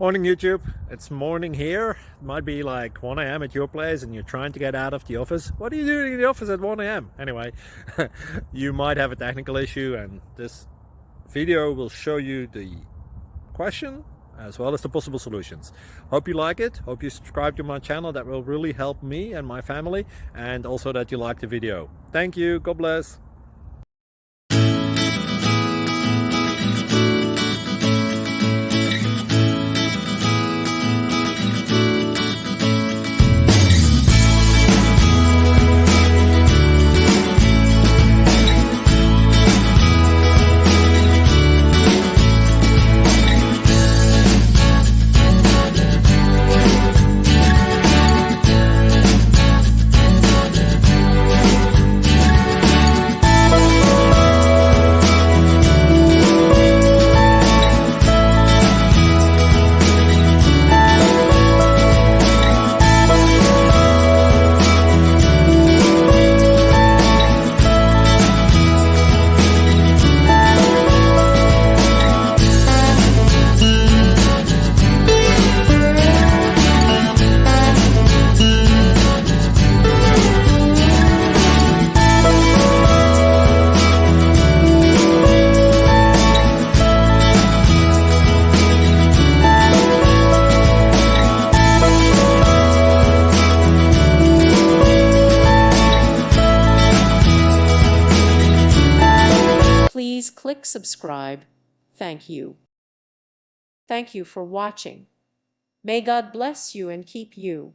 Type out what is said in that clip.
Morning YouTube, it's morning here. It might be like 1 a.m. at your place and you're trying to get out of the office. What are you doing in the office at 1 a.m.? Anyway, you might have a technical issue and this video will show you the question as well as the possible solutions. Hope you like it, hope you subscribe to my channel. That will really help me and my family, and also that you like the video. Thank you, God bless. Please click subscribe. Thank you. Thank you for watching. May God bless you and keep you.